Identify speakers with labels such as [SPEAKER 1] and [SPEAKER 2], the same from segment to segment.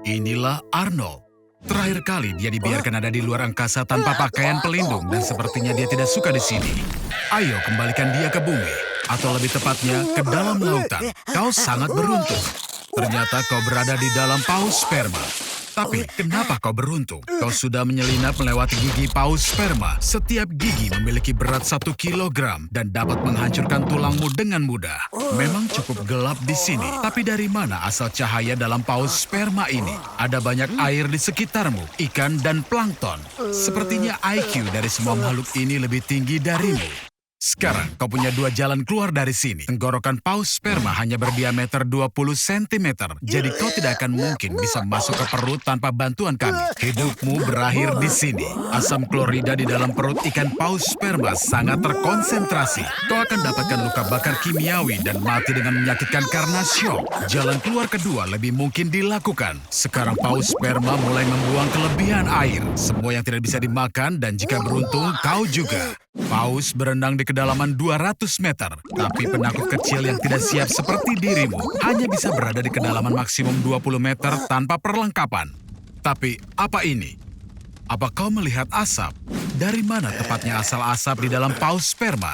[SPEAKER 1] Inilah Arnold. Terakhir kali dia dibiarkan ada di luar angkasa tanpa pakaian pelindung dan sepertinya dia tidak suka di sini. Ayo kembalikan dia ke bumi, atau lebih tepatnya ke dalam lautan. Kau sangat beruntung. Ternyata kau berada di dalam paus sperma. Tapi kenapa kau beruntung? Kau sudah menyelinap melewati gigi paus sperma. Setiap gigi memiliki berat 1 kilogram dan dapat menghancurkan tulangmu dengan mudah. Memang cukup gelap di sini. Tapi dari mana asal cahaya dalam paus sperma ini? Ada banyak air di sekitarmu, ikan dan plankton. Sepertinya IQ dari semua makhluk ini lebih tinggi darimu. Sekarang kau punya 2 jalan keluar dari sini. Tenggorokan paus sperma hanya berdiameter 20 cm. Jadi kau tidak akan mungkin bisa masuk ke perut tanpa bantuan kami. Hidupmu berakhir di sini. Asam klorida di dalam perut ikan paus sperma sangat terkonsentrasi. Kau akan dapatkan luka bakar kimiawi dan mati dengan menyakitkan karena syok. Jalan keluar kedua lebih mungkin dilakukan. Sekarang paus sperma mulai membuang kelebihan air. Semua yang tidak bisa dimakan dan jika beruntung kau juga. Paus berenang di kedalaman 200 meter, tapi penakut kecil yang tidak siap seperti dirimu hanya bisa berada di kedalaman maksimum 20 meter tanpa perlengkapan. Tapi apa ini? Apa kau melihat asap? Dari mana tepatnya asal asap di dalam paus sperma?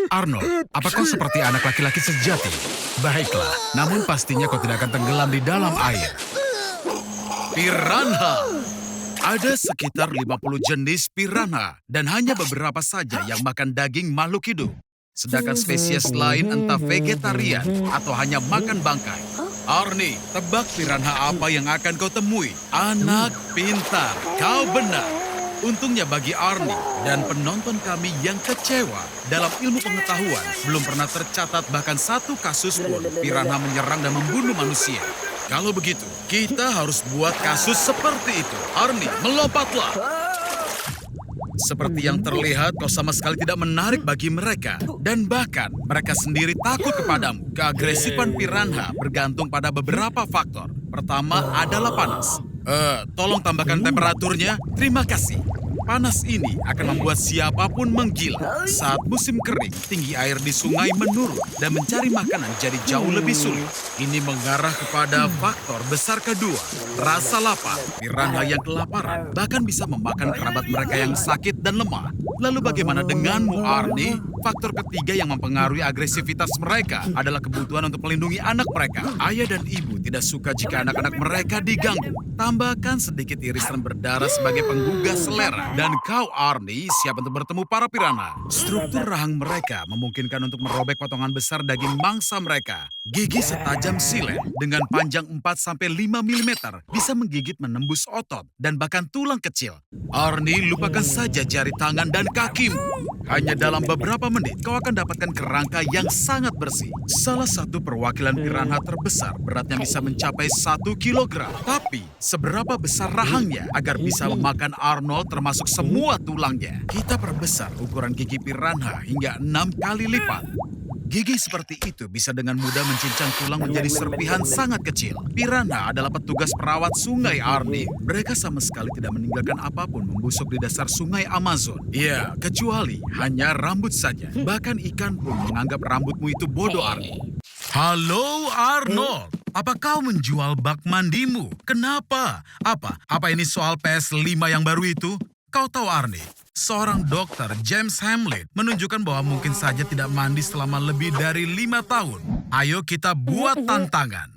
[SPEAKER 1] Arnold, apa kau seperti anak laki-laki sejati? Baiklah, namun pastinya kau tidak akan tenggelam di dalam air. Piranha! Ada sekitar 50 jenis piranha dan hanya beberapa saja yang makan daging makhluk hidup. Sedangkan spesies lain entah vegetarian atau hanya makan bangkai. Arnie, tebak piranha apa yang akan kau temui? Anak pintar, kau benar. Untungnya bagi Arnie dan penonton kami yang kecewa, dalam ilmu pengetahuan belum pernah tercatat bahkan satu kasus pun piranha menyerang dan membunuh manusia. Kalau begitu, kita harus buat kasus seperti itu. Arnie, melompatlah. Seperti yang terlihat, kau sama sekali tidak menarik bagi mereka. Dan bahkan, mereka sendiri takut kepadamu. Keagresifan piranha bergantung pada beberapa faktor. Pertama adalah panas. Tolong tambahkan temperaturnya. Terima kasih. Panas ini akan membuat siapapun menggila. Saat musim kering, tinggi air di sungai menurun dan mencari makanan jadi jauh lebih sulit. Ini mengarah kepada faktor besar kedua, rasa lapar. Piranha yang kelaparan bahkan bisa memakan kerabat mereka yang sakit dan lemah. Lalu bagaimana denganmu, Arnie? Faktor ketiga yang mempengaruhi agresivitas mereka adalah kebutuhan untuk melindungi anak mereka. Ayah dan ibu tidak suka jika anak-anak mereka diganggu. Tambahkan sedikit irisan berdarah sebagai penggugah selera. Dan kau, Arnie, siap untuk bertemu para piranha. Struktur rahang mereka memungkinkan untuk merobek potongan besar daging mangsa mereka. Gigi setajam silet dengan panjang 4-5 mm bisa menggigit menembus otot dan bahkan tulang kecil. Arnie, lupakan saja jari tangan dan kakimu. Hanya dalam beberapa menit kau akan dapatkan kerangka yang sangat bersih. Salah satu perwakilan piranha terbesar beratnya bisa mencapai 1 kilogram. Tapi seberapa besar rahangnya agar bisa memakan Arnold termasuk semua tulangnya? Kita perbesar ukuran gigi piranha hingga 6 kali lipat. Gigi seperti itu bisa dengan mudah mencincang tulang menjadi serpihan sangat kecil. Piranha adalah petugas perawat sungai, Arnie. Mereka sama sekali tidak meninggalkan apapun membusuk di dasar sungai Amazon. Ya, kecuali hanya rambut saja. Bahkan ikan pun menganggap rambutmu itu bodoh, Arnie. Halo, Arnold. Apa kau menjual bak mandimu? Kenapa? Apa ini soal PS5 yang baru itu? Kau tahu, Arnie, seorang dokter, James Hamlet, menunjukkan bahwa mungkin saja tidak mandi selama lebih dari 5 tahun. Ayo kita buat tantangan.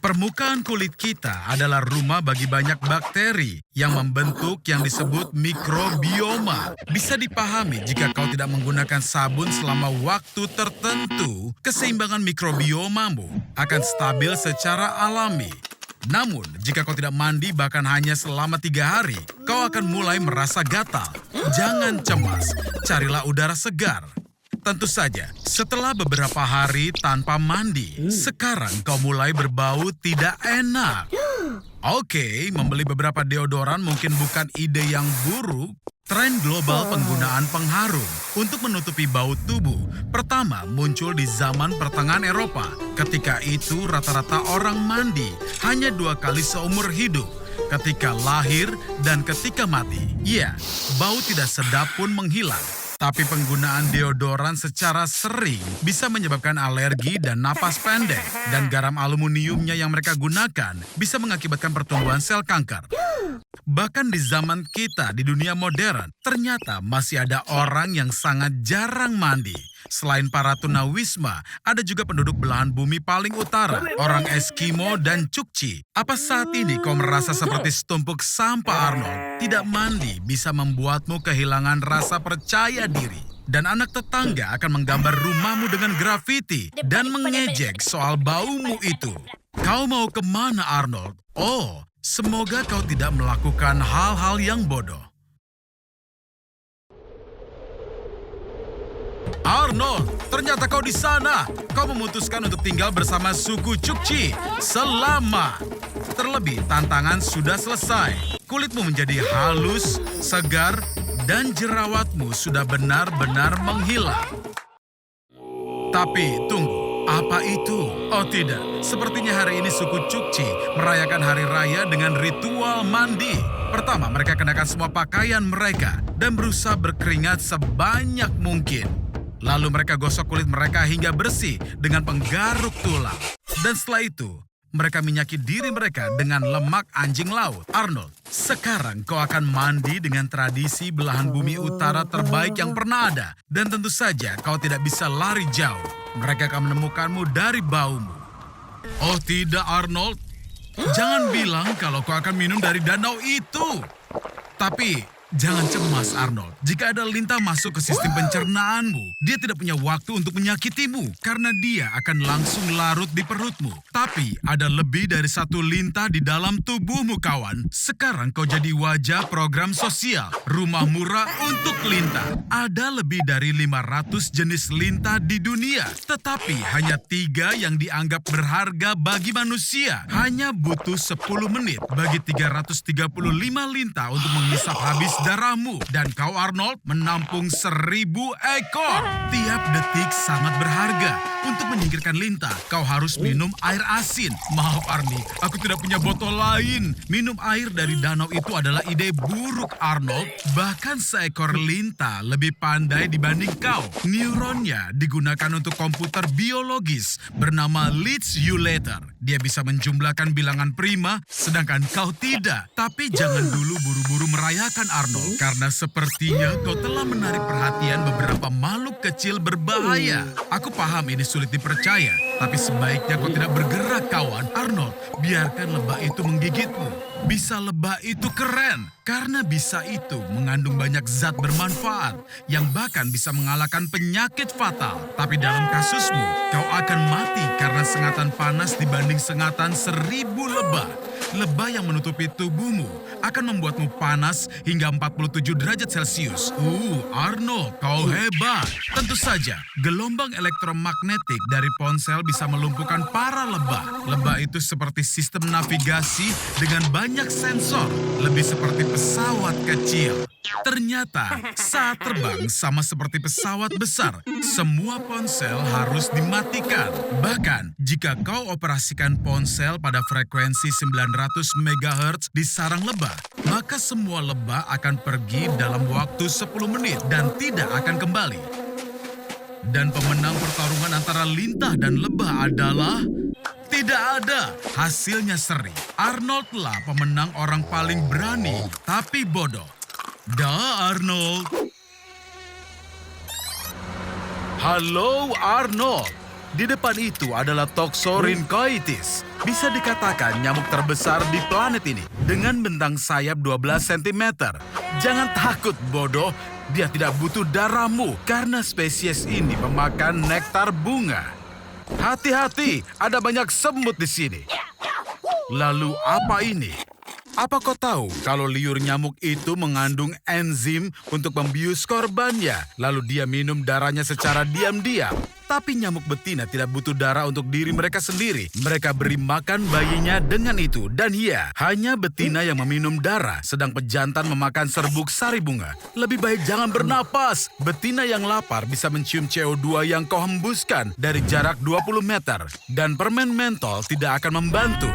[SPEAKER 1] Permukaan kulit kita adalah rumah bagi banyak bakteri yang membentuk yang disebut mikrobioma. Bisa dipahami jika kau tidak menggunakan sabun selama waktu tertentu, keseimbangan mikrobiomamu akan stabil secara alami. Namun, jika kau tidak mandi bahkan hanya selama 3 hari, kau akan mulai merasa gatal. Jangan cemas, carilah udara segar. Tentu saja, setelah beberapa hari tanpa mandi, sekarang kau mulai berbau tidak enak. Oke, membeli beberapa deodoran mungkin bukan ide yang buruk. Tren global penggunaan pengharum untuk menutupi bau tubuh pertama muncul di zaman pertengahan Eropa. Ketika itu rata-rata orang mandi hanya 2 kali seumur hidup, ketika lahir dan ketika mati. Ya, bau tidak sedap pun menghilang. Tapi penggunaan deodoran secara sering bisa menyebabkan alergi dan napas pendek. Dan garam aluminiumnya yang mereka gunakan bisa mengakibatkan pertumbuhan sel kanker. Bahkan di zaman kita, di dunia modern, ternyata masih ada orang yang sangat jarang mandi. Selain para tunawisma, ada juga penduduk belahan bumi paling utara, orang Eskimo dan Chukchi. Apa saat ini kau merasa seperti setumpuk sampah, Arnold? Tidak mandi bisa membuatmu kehilangan rasa percaya diri. Dan anak tetangga akan menggambar rumahmu dengan grafiti dan mengejek soal baumu itu. Kau mau kemana, Arnold? Oh, semoga kau tidak melakukan hal-hal yang bodoh. Arnold, ternyata kau di sana. Kau memutuskan untuk tinggal bersama suku Chukchi selama. Terlebih, tantangan sudah selesai. Kulitmu menjadi halus, segar, dan jerawatmu sudah benar-benar menghilang. Tapi, tunggu. Apa itu? Oh tidak, sepertinya hari ini suku Chukchi merayakan hari raya dengan ritual mandi. Pertama, mereka kenakan semua pakaian mereka dan berusaha berkeringat sebanyak mungkin. Lalu mereka gosok kulit mereka hingga bersih dengan penggaruk tulang. Dan setelah itu, mereka minyaki diri mereka dengan lemak anjing laut. Arnold, sekarang kau akan mandi dengan tradisi belahan bumi utara terbaik yang pernah ada. Dan tentu saja kau tidak bisa lari jauh. Mereka akan menemukanmu dari baumu. Oh tidak, Arnold. Jangan bilang kalau kau akan minum dari danau itu. Tapi jangan cemas, Arnold. Jika ada lintah masuk ke sistem pencernaanmu, dia tidak punya waktu untuk menyakitimu karena dia akan langsung larut di perutmu. Tapi ada lebih dari satu lintah di dalam tubuhmu, kawan. Sekarang kau jadi wajah program sosial, rumah murah untuk lintah. Ada lebih dari 500 jenis lintah di dunia, tetapi hanya 3 yang dianggap berharga bagi manusia. Hanya butuh 10 menit bagi 335 lintah untuk menghisap habis darahmu. Dan kau, Arnold, menampung 1000 ekor. Tiap detik sangat berharga. Untuk menyingkirkan lintah, kau harus minum air asin. Maaf, Arnie, aku tidak punya botol lain. Minum air dari danau itu adalah ide buruk, Arnold. Bahkan seekor lintah lebih pandai dibanding kau. Neuronnya digunakan untuk komputer biologis bernama Leads You Later. Dia bisa menjumlahkan bilangan prima, sedangkan kau tidak. Tapi jangan dulu buru-buru merayakan, Arnold, karena sepertinya kau telah menarik perhatian beberapa makhluk kecil berbahaya. Aku paham ini sulit dipercaya, tapi sebaiknya kau tidak bergerak, kawan. Arnold, biarkan lebah itu menggigitmu. Bisa lebah itu keren, karena bisa itu mengandung banyak zat bermanfaat yang bahkan bisa mengalahkan penyakit fatal. Tapi dalam kasusmu, kau akan mati karena sengatan panas dibanding sengatan 1000 lebah. Lebah yang menutupi tubuhmu akan membuatmu panas hingga 47 derajat Celcius. Arnold, kau hebat. Tentu saja, gelombang elektromagnetik dari ponsel bisa melumpuhkan para lebah. Lebah itu seperti sistem navigasi dengan banyak sensor, lebih seperti pesawat kecil. Ternyata, saat terbang sama seperti pesawat besar, semua ponsel harus dimatikan. Bahkan, jika kau operasikan ponsel pada frekuensi 900 MHz di sarang lebah, maka semua lebah akan pergi dalam waktu 10 menit dan tidak akan kembali. Dan pemenang pertarungan antara lintah dan lebah adalah... Tidak ada. Hasilnya seri. Arnold lah pemenang orang paling berani, tapi bodoh. Dah, Arnold. Halo, Arnold. Di depan itu adalah Toxorynchoides. Bisa dikatakan nyamuk terbesar di planet ini dengan bentang sayap 12 cm. Jangan takut, bodoh. Dia tidak butuh darahmu karena spesies ini memakan nektar bunga. Hati-hati, ada banyak semut di sini. Lalu apa ini? Apa kau tahu kalau liur nyamuk itu mengandung enzim untuk membius korbannya, lalu dia minum darahnya secara diam-diam? Tapi nyamuk betina tidak butuh darah untuk diri mereka sendiri. Mereka beri makan bayinya dengan itu. Dan iya, hanya betina yang meminum darah, sedang pejantan memakan serbuk sari bunga. Lebih baik jangan bernapas. Betina yang lapar bisa mencium CO2 yang kau hembuskan dari jarak 20 meter. Dan permen mentol tidak akan membantu.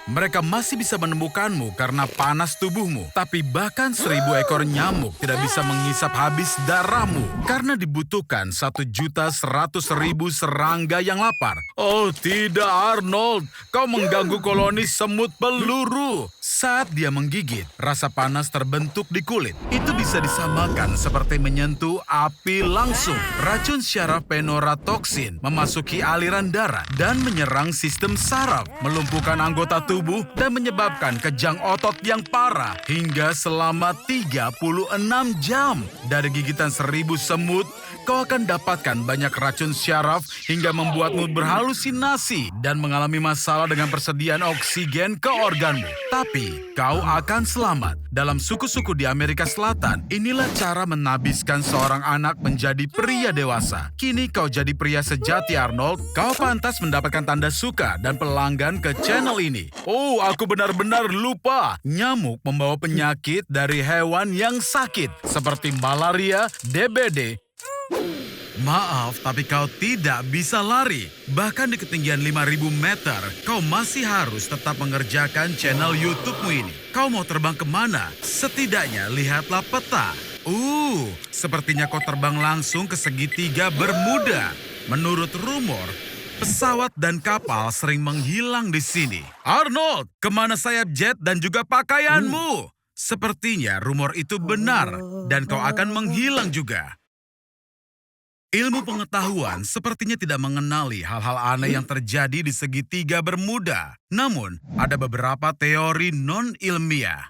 [SPEAKER 1] Mereka masih bisa menemukanmu karena panas tubuhmu. Tapi bahkan 1.000 ekor nyamuk tidak bisa menghisap habis darahmu. Karena dibutuhkan 1.100.000 serangga yang lapar. Oh tidak Arnold, kau mengganggu koloni semut peluru. Saat dia menggigit, rasa panas terbentuk di kulit. Itu bisa disamakan seperti menyentuh api langsung. Racun syaraf penoratoksin memasuki aliran darah dan menyerang sistem saraf, melumpuhkan anggota tubuh dan menyebabkan kejang otot yang parah hingga selama 36 jam. Dari gigitan 1.000 semut, kau akan dapatkan banyak racun syaraf hingga membuatmu berhalusinasi dan mengalami masalah dengan persediaan oksigen ke organmu. Tapi kau akan selamat. Dalam suku-suku di Amerika Selatan, inilah cara menabiskan seorang anak menjadi pria dewasa. Kini kau jadi pria sejati Arnold. Kau pantas mendapatkan tanda suka dan pelanggan ke channel ini. Oh, aku benar-benar lupa. Nyamuk membawa penyakit dari hewan yang sakit seperti malaria, DBD. Maaf, tapi kau tidak bisa lari. Bahkan di ketinggian 5.000 meter, kau masih harus tetap mengerjakan channel YouTube-mu ini. Kau mau terbang kemana? Setidaknya lihatlah peta. Sepertinya kau terbang langsung ke segitiga Bermuda. Menurut rumor, pesawat dan kapal sering menghilang di sini. Arnold, kemana sayap jet dan juga pakaianmu? Sepertinya rumor itu benar, dan kau akan menghilang juga. Ilmu pengetahuan sepertinya tidak mengenali hal-hal aneh yang terjadi di segitiga Bermuda. Namun, ada beberapa teori non-ilmiah.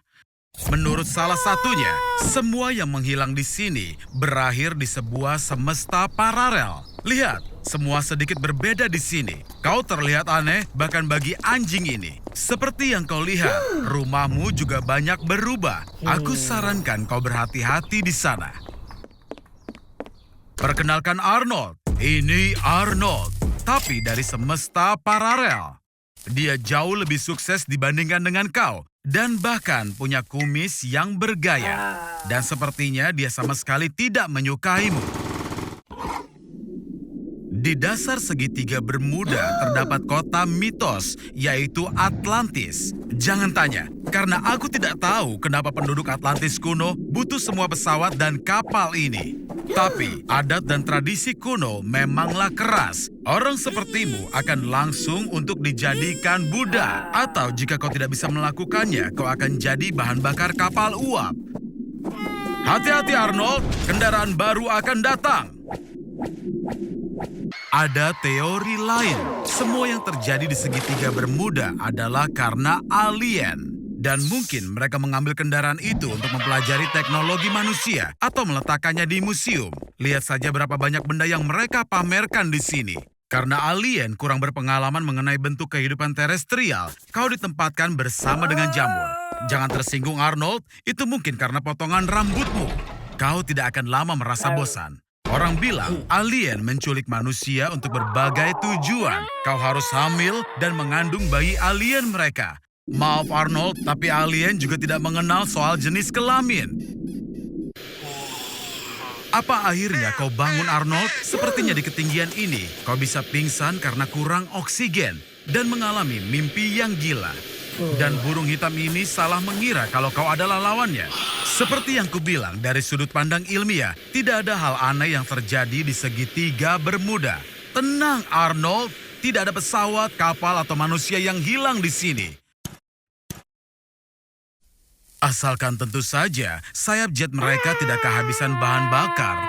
[SPEAKER 1] Menurut salah satunya, semua yang menghilang di sini berakhir di sebuah semesta paralel. Lihat, semua sedikit berbeda di sini. Kau terlihat aneh bahkan bagi anjing ini. Seperti yang kau lihat, rumahmu juga banyak berubah. Aku sarankan kau berhati-hati di sana. Perkenalkan Arnold, ini Arnold, tapi dari semesta paralel. Dia jauh lebih sukses dibandingkan dengan kau, dan bahkan punya kumis yang bergaya. Dan sepertinya dia sama sekali tidak menyukaimu. Di dasar segitiga Bermuda terdapat kota mitos, yaitu Atlantis. Jangan tanya, karena aku tidak tahu kenapa penduduk Atlantis kuno butuh semua pesawat dan kapal ini. Tapi adat dan tradisi kuno memanglah keras. Orang sepertimu akan langsung untuk dijadikan budak. Atau jika kau tidak bisa melakukannya, kau akan jadi bahan bakar kapal uap. Hati-hati Arnold, kendaraan baru akan datang. Ada teori lain. Semua yang terjadi di segitiga Bermuda adalah karena alien. Dan mungkin mereka mengambil kendaraan itu untuk mempelajari teknologi manusia atau meletakkannya di museum. Lihat saja berapa banyak benda yang mereka pamerkan di sini. Karena alien kurang berpengalaman mengenai bentuk kehidupan terestrial, kau ditempatkan bersama dengan jamur. Jangan tersinggung Arnold, itu mungkin karena potongan rambutmu. Kau tidak akan lama merasa bosan. Orang bilang alien menculik manusia untuk berbagai tujuan. Kau harus hamil dan mengandung bayi alien mereka. Maaf Arnold, tapi alien juga tidak mengenal soal jenis kelamin. Apa akhirnya kau bangun Arnold? Sepertinya di ketinggian ini, kau bisa pingsan karena kurang oksigen dan mengalami mimpi yang gila. Dan burung hitam ini salah mengira kalau kau adalah lawannya. Seperti yang kubilang dari sudut pandang ilmiah, tidak ada hal aneh yang terjadi di segitiga Bermuda. Tenang Arnold, tidak ada pesawat, kapal atau manusia yang hilang di sini. Asalkan tentu saja sayap jet mereka tidak kehabisan bahan bakar.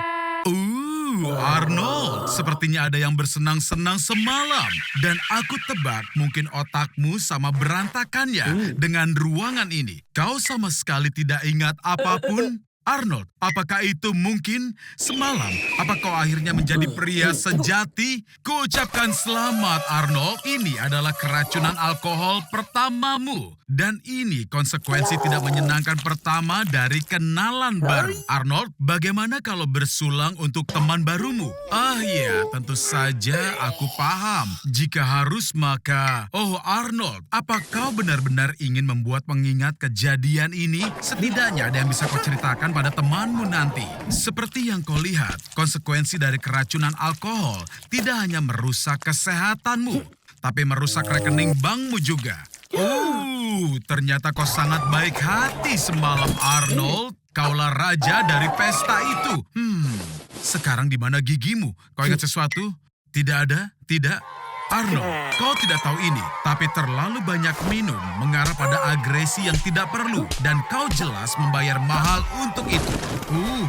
[SPEAKER 1] Arnold, sepertinya ada yang bersenang-senang semalam. Dan aku tebak mungkin otakmu sama berantakannya dengan ruangan ini. Kau sama sekali tidak ingat apapun? Arnold, apakah itu mungkin? Semalam, apa kau akhirnya menjadi pria sejati? Kuucapkan selamat, Arnold. Ini adalah keracunan alkohol pertamamu. Dan ini konsekuensi tidak menyenangkan pertama dari kenalan baru. Arnold, bagaimana kalau bersulang untuk teman barumu? Ah ya, tentu saja aku paham. Jika harus maka... Oh Arnold, apa kau benar-benar ingin membuat pengingat kejadian ini? Setidaknya ada yang bisa kau ceritakan pada temanmu nanti. Seperti yang kau lihat, konsekuensi dari keracunan alkohol tidak hanya merusak kesehatanmu, tapi merusak rekening bankmu juga. Ternyata kau sangat baik hati semalam, Arnold. Kaulah raja dari pesta itu. Sekarang di mana gigimu? Kau ingat sesuatu? Tidak ada? Tidak? Arnold, kau tidak tahu ini, tapi terlalu banyak minum mengarah pada agresi yang tidak perlu. Dan kau jelas membayar mahal untuk itu.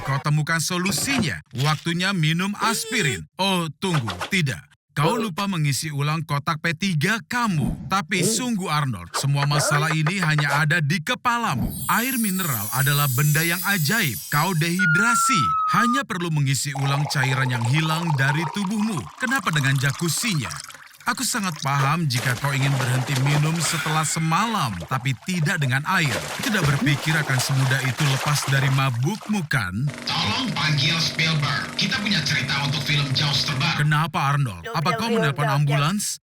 [SPEAKER 1] Kau temukan solusinya. Waktunya minum aspirin. Oh, tunggu, tidak. Kau lupa mengisi ulang kotak P3 kamu. Tapi sungguh Arnold, semua masalah ini hanya ada di kepalamu. Air mineral adalah benda yang ajaib. Kau dehidrasi. Hanya perlu mengisi ulang cairan yang hilang dari tubuhmu. Kenapa dengan jacuzzinya? Aku sangat paham jika kau ingin berhenti minum setelah semalam, tapi tidak dengan air. Tidak berpikir akan semudah itu lepas dari mabukmu, kan?
[SPEAKER 2] Tolong panggil Spielberg. Kita punya cerita untuk film Jaws terbaru.
[SPEAKER 1] Kenapa, Arnold? Apa kau menelpon ambulans?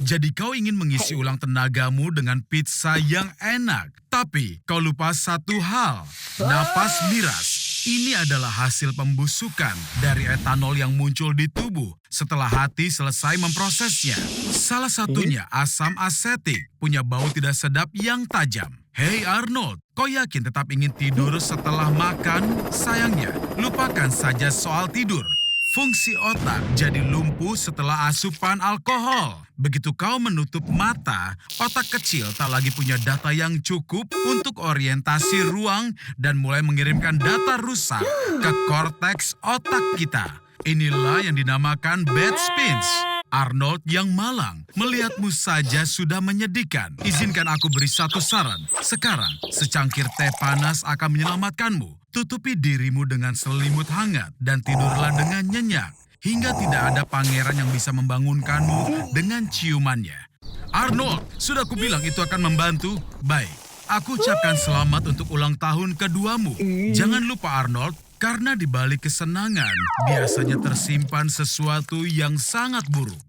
[SPEAKER 1] Jadi kau ingin mengisi ulang tenagamu dengan pizza yang enak. Tapi kau lupa satu hal, napas miras. Ini adalah hasil pembusukan dari etanol yang muncul di tubuh setelah hati selesai memprosesnya. Salah satunya asam asetik, punya bau tidak sedap yang tajam. Hei Arnold, kau yakin tetap ingin tidur setelah makan? Sayangnya, lupakan saja soal tidur. Fungsi otak jadi lumpuh setelah asupan alkohol. Begitu kau menutup mata, otak kecil tak lagi punya data yang cukup untuk orientasi ruang dan mulai mengirimkan data rusak ke korteks otak kita. Inilah yang dinamakan bad spins. Arnold yang malang, melihatmu saja sudah menyedihkan. Izinkan aku beri satu saran. Sekarang, secangkir teh panas akan menyelamatkanmu. Tutupi dirimu dengan selimut hangat dan tidurlah dengan nyenyak. Hingga tidak ada pangeran yang bisa membangunkanmu dengan ciumannya. Arnold, sudah kubilang itu akan membantu. Baik, aku ucapkan selamat untuk ulang tahun keduamu. Jangan lupa Arnold, karena di balik kesenangan biasanya tersimpan sesuatu yang sangat buruk.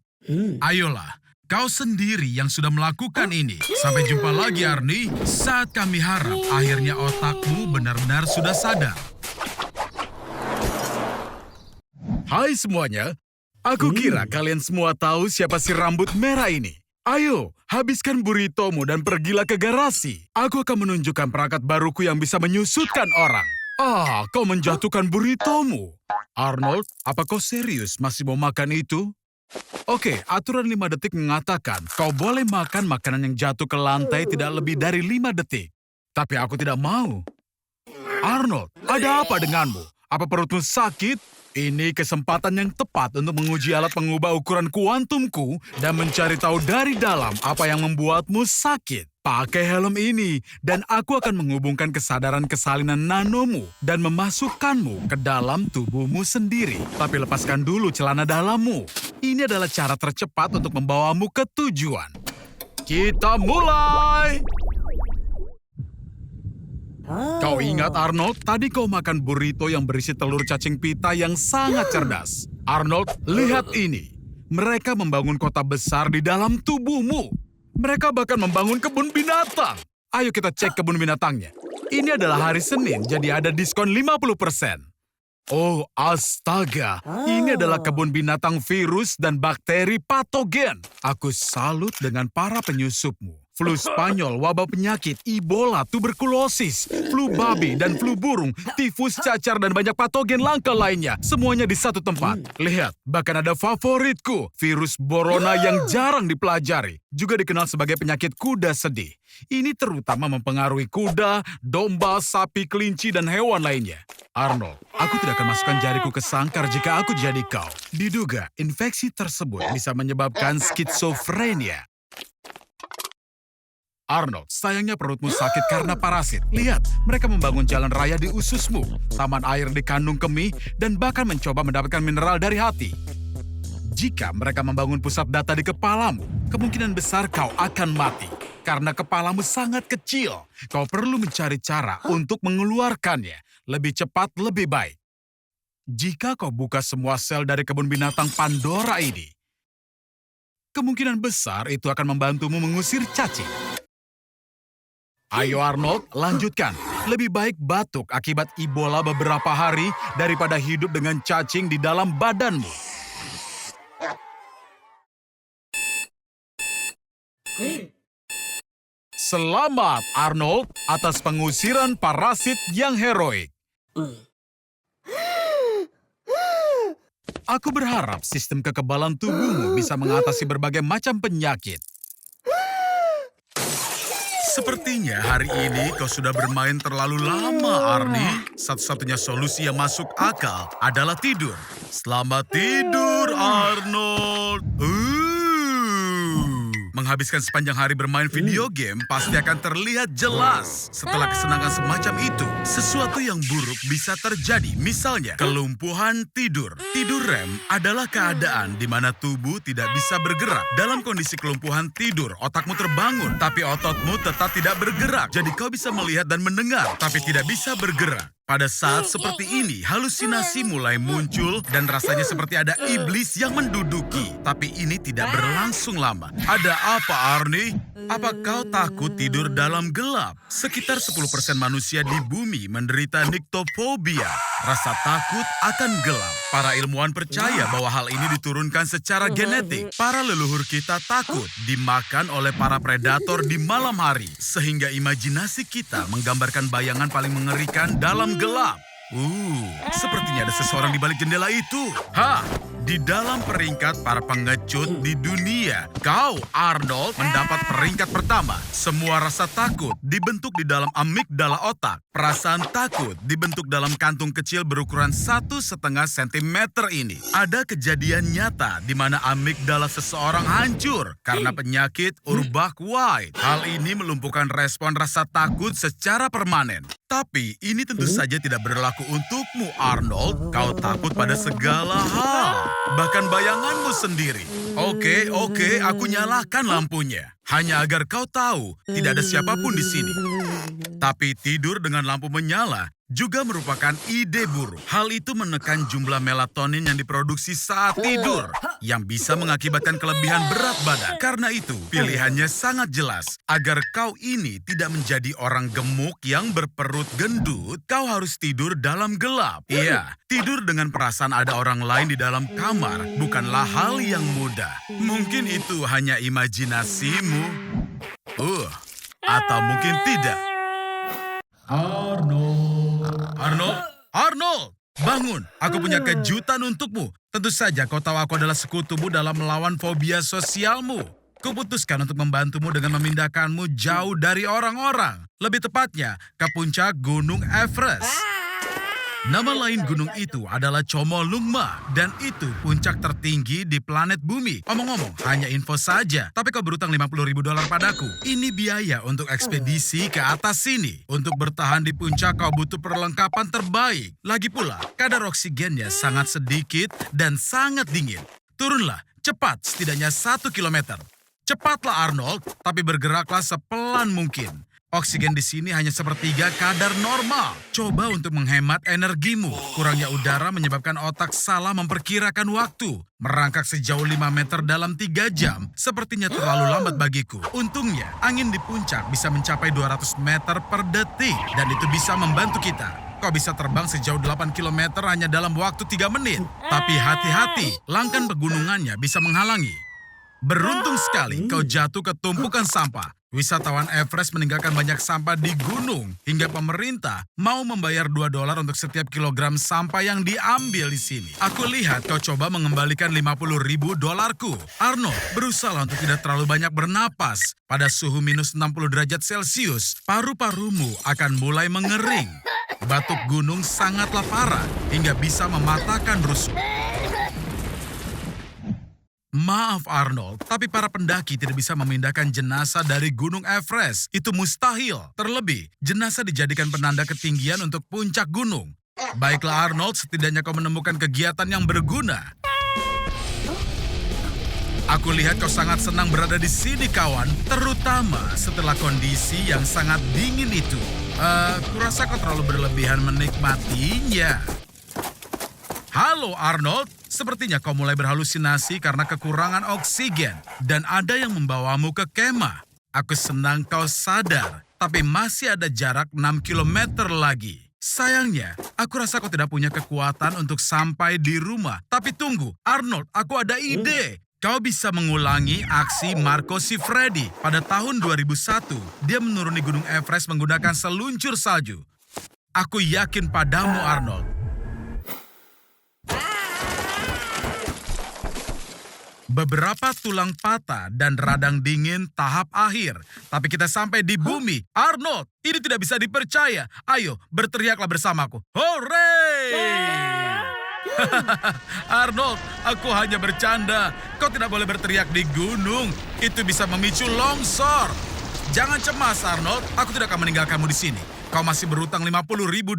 [SPEAKER 1] Ayolah, kau sendiri yang sudah melakukan ini. Sampai jumpa lagi Arnie, saat kami harap akhirnya otakmu benar-benar sudah sadar. Hai semuanya, aku kira kalian semua tahu siapa si rambut merah ini. Ayo, habiskan burritomu dan pergilah ke garasi. Aku akan menunjukkan perangkat baruku yang bisa menyusutkan orang. Kau menjatuhkan burritomu. Arnold, apa kau serius masih mau makan itu? Oke, aturan 5 detik mengatakan kau boleh makan makanan yang jatuh ke lantai tidak lebih dari 5 detik. Tapi aku tidak mau. Arnold, ada apa denganmu? Apa perutmu sakit? Ini kesempatan yang tepat untuk menguji alat pengubah ukuran kuantumku dan mencari tahu dari dalam apa yang membuatmu sakit. Pakai helm ini, dan aku akan menghubungkan kesadaran kesalinan nanomu dan memasukkanmu ke dalam tubuhmu sendiri. Tapi lepaskan dulu celana dalammu. Ini adalah cara tercepat untuk membawamu ke tujuan. Kita mulai! Kau ingat Arnold, tadi kau makan burrito yang berisi telur cacing pita yang sangat cerdas. Arnold, lihat ini. Mereka membangun kota besar di dalam tubuhmu. Mereka bahkan membangun kebun binatang. Ayo kita cek kebun binatangnya. Ini adalah hari Senin, jadi ada diskon 50%. Oh, astaga. Ini adalah kebun binatang virus dan bakteri patogen. Aku salut dengan para penyusupmu. Flu Spanyol, wabah penyakit, Ebola, tuberkulosis, flu babi, dan flu burung, tifus, cacar, dan banyak patogen langka lainnya. Semuanya di satu tempat. Lihat, bahkan ada favoritku, virus Borona yang jarang dipelajari. Juga dikenal sebagai penyakit kuda sedih. Ini terutama mempengaruhi kuda, domba, sapi, kelinci, dan hewan lainnya. Arnold, aku tidak akan masukkan jariku ke sangkar jika aku jadi kau. Diduga, infeksi tersebut bisa menyebabkan skizofrenia. Arnold, sayangnya perutmu sakit karena parasit. Lihat, mereka membangun jalan raya di ususmu, taman air di kandung kemih, dan bahkan mencoba mendapatkan mineral dari hati. Jika mereka membangun pusat data di kepalamu, kemungkinan besar kau akan mati. Karena kepalamu sangat kecil, kau perlu mencari cara untuk mengeluarkannya. Lebih cepat, lebih baik. Jika kau buka semua sel dari kebun binatang Pandora ini, kemungkinan besar itu akan membantumu mengusir cacing. Ayo Arnold, lanjutkan. Lebih baik batuk akibat Ebola beberapa hari daripada hidup dengan cacing di dalam badanmu. Selamat, Arnold, atas pengusiran parasit yang heroik. Aku berharap sistem kekebalan tubuhmu bisa mengatasi berbagai macam penyakit. Sepertinya hari ini kau sudah bermain terlalu lama, Arnie. Satu-satunya solusi yang masuk akal adalah tidur. Selamat tidur, Arnold. Menghabiskan sepanjang hari bermain video game pasti akan terlihat jelas. Setelah kesenangan semacam itu, sesuatu yang buruk bisa terjadi. Misalnya, kelumpuhan tidur. Tidur REM adalah keadaan di mana tubuh tidak bisa bergerak. Dalam kondisi kelumpuhan tidur, otakmu terbangun, tapi ototmu tetap tidak bergerak. Jadi kau bisa melihat dan mendengar, tapi tidak bisa bergerak. Pada saat seperti ini, halusinasi mulai muncul dan rasanya seperti ada iblis yang menduduki. Tapi ini tidak berlangsung lama. Ada apa, Arnie? Apa kau takut tidur dalam gelap? Sekitar 10% manusia di bumi menderita nyctophobia, rasa takut akan gelap. Para ilmuwan percaya bahwa hal ini diturunkan secara genetik. Para leluhur kita takut dimakan oleh para predator di malam hari, sehingga imajinasi kita menggambarkan bayangan paling mengerikan dalam gelap. Sepertinya ada seseorang di balik jendela itu. Di dalam peringkat para pengecut di dunia, kau, Arnold, mendapat peringkat pertama. Semua rasa takut dibentuk di dalam amigdala otak. Perasaan takut dibentuk dalam kantung kecil berukuran 1,5 cm ini. Ada kejadian nyata di mana amigdala seseorang hancur karena penyakit Urbach-White. Hal ini melumpuhkan respon rasa takut secara permanen. Tapi ini tentu saja tidak berlaku untukmu, Arnold. Kau takut pada segala hal, bahkan bayanganmu sendiri. Oke, aku nyalakan lampunya. Hanya agar kau tahu, tidak ada siapapun di sini. Tapi tidur dengan lampu menyala juga merupakan ide buruk. Hal itu menekan jumlah melatonin yang diproduksi saat tidur, yang bisa mengakibatkan kelebihan berat badan. Karena itu, pilihannya sangat jelas. Agar kau ini tidak menjadi orang gemuk yang berperut gendut, kau harus tidur dalam gelap. Iya, tidur dengan perasaan ada orang lain di dalam kamar bukanlah hal yang mudah. Mungkin itu hanya imajinasimu. Atau mungkin tidak. Arnold, bangun. Aku punya kejutan untukmu. Tentu saja kau tahu aku adalah sekutumu dalam melawan fobia sosialmu. Kuputuskan untuk membantumu dengan memindahkanmu jauh dari orang-orang. Lebih tepatnya, ke puncak Gunung Everest. Nama lain gunung itu adalah Chomolungma, dan itu puncak tertinggi di planet bumi. Omong-omong, hanya info saja, tapi kau berutang $50.000 padaku. Ini biaya untuk ekspedisi ke atas sini. Untuk bertahan di puncak kau butuh perlengkapan terbaik. Lagi pula, kadar oksigennya sangat sedikit dan sangat dingin. Turunlah, cepat, setidaknya 1 kilometer. Cepatlah Arnold, tapi bergeraklah sepelan mungkin. Oksigen di sini hanya sepertiga kadar normal. Coba untuk menghemat energimu. Kurangnya udara menyebabkan otak salah memperkirakan waktu. Merangkak sejauh 5 meter dalam 3 jam sepertinya terlalu lambat bagiku. Untungnya, angin di puncak bisa mencapai 200 meter per detik. Dan itu bisa membantu kita. Kau bisa terbang sejauh 8 km hanya dalam waktu 3 menit. Tapi hati-hati, langkan pegunungannya bisa menghalangi. Beruntung sekali kau jatuh ke tumpukan sampah. Wisatawan Everest meninggalkan banyak sampah di gunung, hingga pemerintah mau membayar $2 untuk setiap kilogram sampah yang diambil di sini. Aku lihat kau coba mengembalikan $50.000. Arnold, berusaha untuk tidak terlalu banyak bernapas. Pada suhu minus 60 derajat Celcius, paru-parumu akan mulai mengering. Batuk gunung sangatlah parah, hingga bisa mematahkan rusuk. Maaf Arnold, tapi para pendaki tidak bisa memindahkan jenazah dari Gunung Everest. Itu mustahil. Terlebih, jenazah dijadikan penanda ketinggian untuk puncak gunung. Baiklah Arnold, setidaknya kau menemukan kegiatan yang berguna. Aku lihat kau sangat senang berada di sini kawan, terutama setelah kondisi yang sangat dingin itu. Kurasa kau terlalu berlebihan menikmatinya. Halo Arnold, sepertinya kau mulai berhalusinasi karena kekurangan oksigen dan ada yang membawamu ke kemah. Aku senang kau sadar, tapi masih ada jarak 6 km lagi. Sayangnya, aku rasa kau tidak punya kekuatan untuk sampai di rumah. Tapi tunggu, Arnold, aku ada ide. Kau bisa mengulangi aksi Marco Siffredi pada tahun 2001. Dia menuruni Gunung Everest menggunakan seluncur salju. Aku yakin padamu, Arnold. Beberapa tulang patah dan radang dingin tahap akhir. Tapi kita sampai di bumi. Arnold, ini tidak bisa dipercaya. Ayo, berteriaklah bersamaku. Hore! Arnold, aku hanya bercanda. Kau tidak boleh berteriak di gunung. Itu bisa memicu longsor. Jangan cemas, Arnold. Aku tidak akan meninggalkanmu di sini. Kau masih berutang $50.000.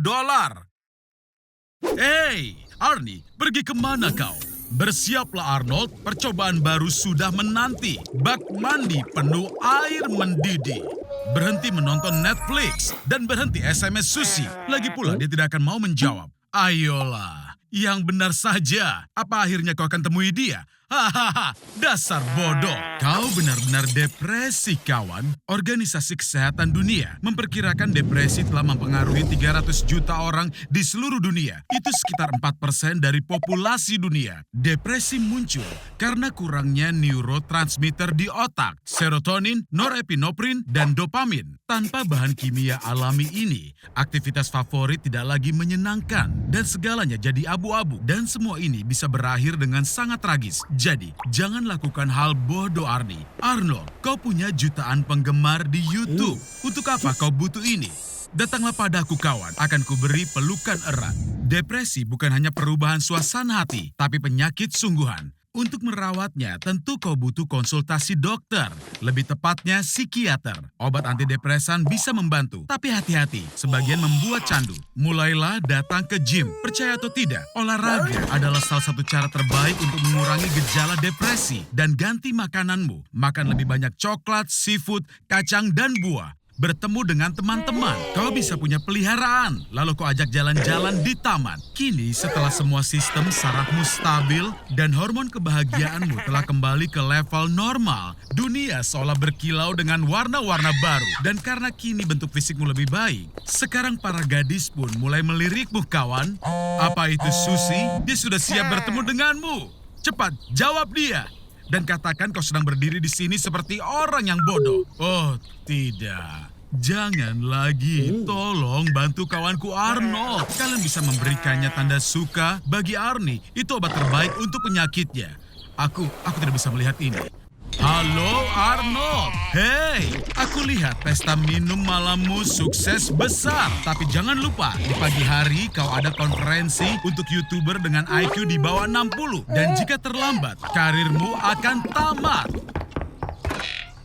[SPEAKER 1] Hei, Arnie, pergi kemana kau? Bersiaplah, Arnold. Percobaan baru sudah menanti. Bak mandi penuh air mendidih. Berhenti menonton Netflix dan berhenti SMS Susi. Lagi pula dia tidak akan mau menjawab. Ayolah. Yang benar saja, apa akhirnya kau akan temui dia? Hahaha, dasar bodoh. Kau benar-benar depresi, kawan. Organisasi Kesehatan Dunia memperkirakan depresi telah mempengaruhi 300 juta orang di seluruh dunia. Itu sekitar 4% dari populasi dunia. Depresi muncul karena kurangnya neurotransmitter di otak, serotonin, norepinefrin, dan dopamin. Tanpa bahan kimia alami ini, aktivitas favorit tidak lagi menyenangkan dan segalanya jadi abu-abu. Dan semua ini bisa berakhir dengan sangat tragis. Jadi, jangan lakukan hal bodoh, Arnie. Arnold, kau punya jutaan penggemar di YouTube. Untuk apa kau butuh ini? Datanglah padaku, kawan. Akan kuberi pelukan erat. Depresi bukan hanya perubahan suasana hati, tapi penyakit sungguhan. Untuk merawatnya, tentu kau butuh konsultasi dokter. Lebih tepatnya, psikiater. Obat antidepresan bisa membantu, tapi hati-hati, sebagian membuat candu. Mulailah datang ke gym. Percaya atau tidak, olahraga adalah salah satu cara terbaik untuk mengurangi gejala depresi. Dan ganti makananmu. Makan lebih banyak coklat, seafood, kacang, dan buah. Bertemu dengan teman-teman, kau bisa punya peliharaan, lalu kau ajak jalan-jalan di taman. Kini setelah semua sistem sarafmu stabil dan hormon kebahagiaanmu telah kembali ke level normal, dunia seolah berkilau dengan warna-warna baru. Dan karena kini bentuk fisikmu lebih baik, sekarang para gadis pun mulai melirikmu, kawan. Apa itu Susi? Dia sudah siap bertemu denganmu. Cepat, jawab dia. Dan katakan kau sedang berdiri di sini seperti orang yang bodoh. Oh, tidak. Jangan lagi. Tolong bantu kawanku Arnold. Kalian bisa memberikannya tanda suka bagi Arnie. Itu obat terbaik untuk penyakitnya. Aku tidak bisa melihat ini. Halo Arnold. Hei, aku lihat pesta minum malammu sukses besar. Tapi jangan lupa, di pagi hari kau ada konferensi untuk YouTuber dengan IQ di bawah 60. Dan jika terlambat, karirmu akan tamat.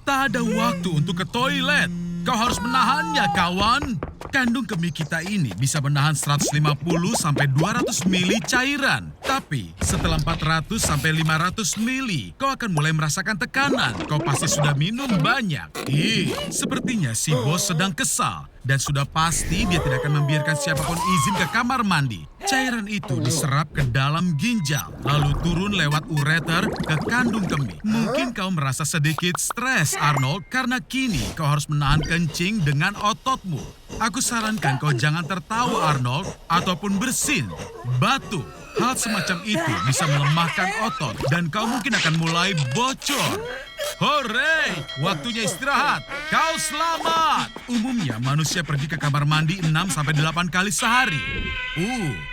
[SPEAKER 1] Tak ada waktu untuk ke toilet. Kau harus menahannya, kawan. Kandung kemih kita ini bisa menahan 150 sampai 200 mili cairan. Tapi setelah 400 sampai 500 mili, kau akan mulai merasakan tekanan. Kau pasti sudah minum banyak. Sepertinya si bos sedang kesal. Dan sudah pasti dia tidak akan membiarkan siapapun izin ke kamar mandi. Cairan itu diserap ke dalam ginjal, lalu turun lewat ureter ke kandung kemih. Mungkin kau merasa sedikit stres, Arnold, karena kini kau harus menahan kencing dengan ototmu. Aku sarankan kau jangan tertawa, Arnold, ataupun bersin, batu. Hal semacam itu bisa melemahkan otot dan kau mungkin akan mulai bocor. Hore, waktunya istirahat. Kau selamat. Umumnya manusia pergi ke kamar mandi 6-8 kali sehari.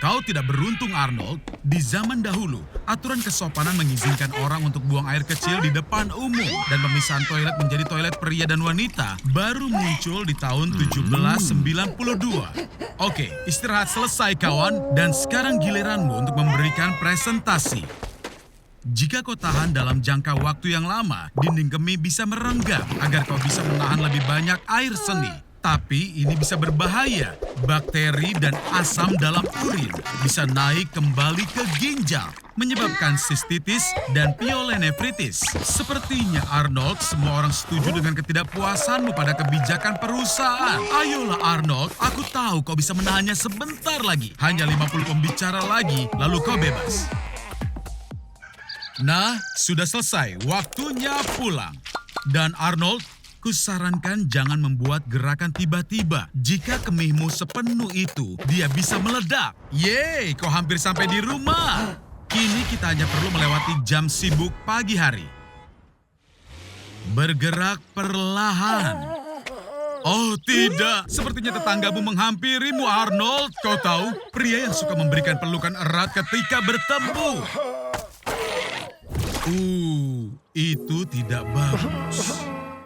[SPEAKER 1] Kau tidak beruntung, Arnold. Di zaman dahulu, aturan kesopanan mengizinkan orang untuk buang air kecil di depan umum. Dan pemisahan toilet menjadi toilet pria dan wanita baru muncul di tahun 1792. Oke, istirahat selesai, kawan. Dan sekarang giliranmu untuk memberikan presentasi. Jika kau tahan dalam jangka waktu yang lama, dinding kemih bisa merenggang agar kau bisa menahan lebih banyak air seni. Tapi ini bisa berbahaya. Bakteri dan asam dalam urin bisa naik kembali ke ginjal, menyebabkan sistitis dan pyelonephritis. Sepertinya Arnold, semua orang setuju dengan ketidakpuasanmu pada kebijakan perusahaan. Ayolah Arnold, aku tahu kau bisa menahannya sebentar lagi. Hanya 50 pembicara lagi, lalu kau bebas. Nah, sudah selesai. Waktunya pulang. Dan Arnold, kusarankan jangan membuat gerakan tiba-tiba. Jika kemihmu sepenuh itu, dia bisa meledak. Yeay, kau hampir sampai di rumah. Kini kita hanya perlu melewati jam sibuk pagi hari. Bergerak perlahan. Oh tidak, sepertinya tetanggamu menghampirimu, Arnold. Kau tahu, pria yang suka memberikan pelukan erat ketika bertemu. Itu tidak bagus.